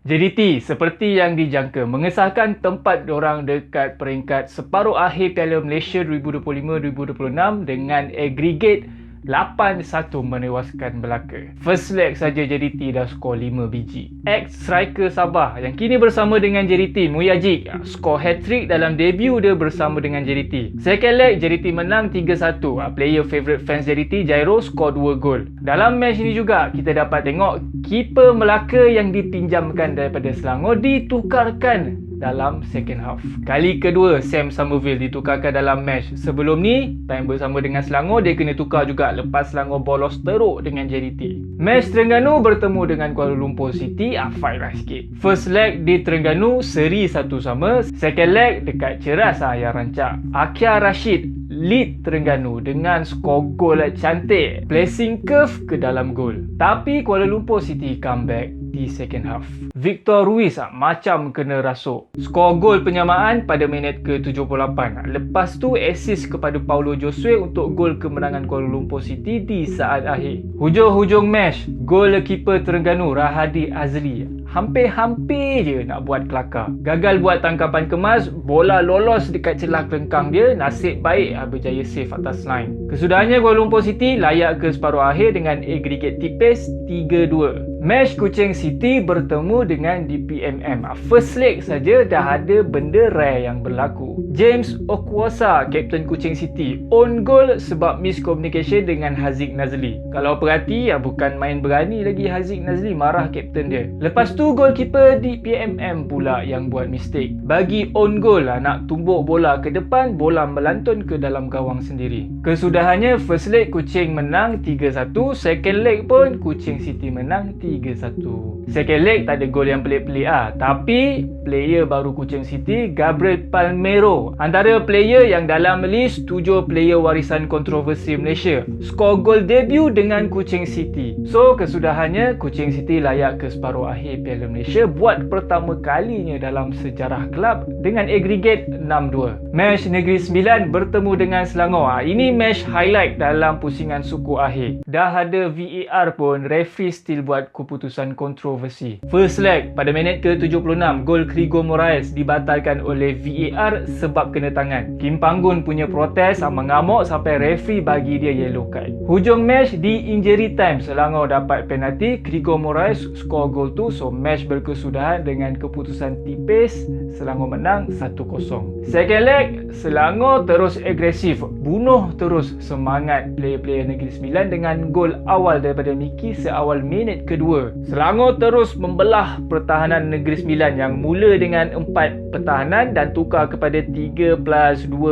JDT seperti yang dijangka mengesahkan tempat diorang dekat peringkat separuh akhir Piala Malaysia 2025-2026 dengan agregat 8-1 menewaskan Melaka. First leg saja JDT dah skor 5 biji. Ex-striker Sabah yang kini bersama dengan JDT, Muyajiq, skor hat-trick dalam debut dia bersama dengan JDT. Second leg JDT menang 3-1. Player favourite fans JDT, Jairo, skor 2 gol. Dalam match ini juga kita dapat tengok keeper Melaka yang dipinjamkan daripada Selangor ditukarkan dalam second half. Kali kedua Sam Summerville ditukarkan dalam match. Sebelum ni time bersama dengan Selangor dia kena tukar juga lepas Selangor bolos teruk dengan JDT. Match Terengganu bertemu dengan Kuala Lumpur City, fight lah sikit. First leg di Terengganu seri 1-1. Second leg dekat Ceras yang rancak. Akia Rashid lead Terengganu dengan skor gol cantik, placing curve ke dalam gol. Tapi Kuala Lumpur City comeback di second half. Victor Ruiz macam kena rasuk. Skor gol penyamaan pada minit ke-78. Lepas tu assist kepada Paulo Josue untuk gol kemenangan Kuala Lumpur City di saat akhir. Hujung-hujung match, gol keeper Terengganu Rahadi Azli hampir-hampir je nak buat kelakar. Gagal buat tangkapan kemas, bola lolos dekat celah kelengkang dia. Nasib baik berjaya save atas line. Kesudahannya Kuala Lumpur City layak ke separuh akhir dengan agregat tipis 3-2. Match Kuching City bertemu dengan DPMM. First leg saja dah ada benda rare yang berlaku. James Okwasa, kapten Kuching City, own goal sebab miscommunication dengan Haziq Nazli. Kalau perhati, bukan main berani lagi Haziq Nazli, marah kapten dia. Lepas tu goalkeeper DPMM pula yang buat mistake. Bagi own goal, nak tumbuk bola ke depan, bola melantun ke dalam gawang sendiri. Kesudahannya first leg Kuching menang 3-1, second leg pun Kuching City menang 3-1. Second leg tak ada gol yang pelik-pelik tapi player baru Kuching City, Gabriel Palmero, antara player yang dalam list 7 player warisan kontroversi Malaysia. Skor gol debut dengan Kuching City. So kesudahannya Kuching City layak ke separuh akhir Piala Malaysia buat pertama kalinya dalam sejarah kelab dengan agregat 6-2. Match Negeri Sembilan bertemu dengan Selangor. Ini match highlight dalam pusingan suku akhir. Dah ada VAR pun, referee still buat keputusan kontroversi. First leg pada minit ke-76, gol Krigo Moraes dibatalkan oleh VAR sebab kena tangan. Kim Panggun punya protes mengamuk sampai referee bagi dia yellow card. Hujung match di injury time, Selangor dapat penalti, Krigo Moraes skor gol tu, so match berkesudahan dengan keputusan tipis, Selangor menang 1-0. Second leg, Selangor terus agresif, bunuh terus semangat player-player Negeri Sembilan dengan gol awal daripada Miki seawal minit kedua. Selangor terus membelah pertahanan Negeri Sembilan yang mula dengan 4 pertahanan dan tukar kepada 3+2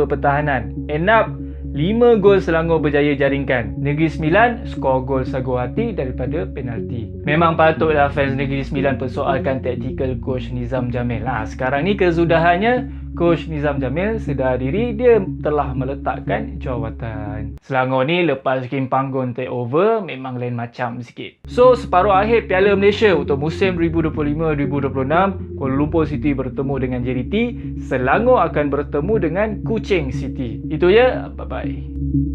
pertahanan. End up 5 gol Selangor berjaya jaringkan. Negeri Sembilan skor gol sagu hati daripada penalti. Memang patutlah fans Negeri Sembilan persoalkan taktikal coach Nizam Jamil. Sekarang ni kesudahannya Coach Nizam Jamil sedar diri dia telah meletakkan jawatan. Selangor ni lepas Kim Panggun take over memang lain macam sikit. So separuh akhir Piala Malaysia untuk musim 2025-2026, Kuala Lumpur City bertemu dengan JDT, Selangor akan bertemu dengan Kuching City. Itu ya, bye bye.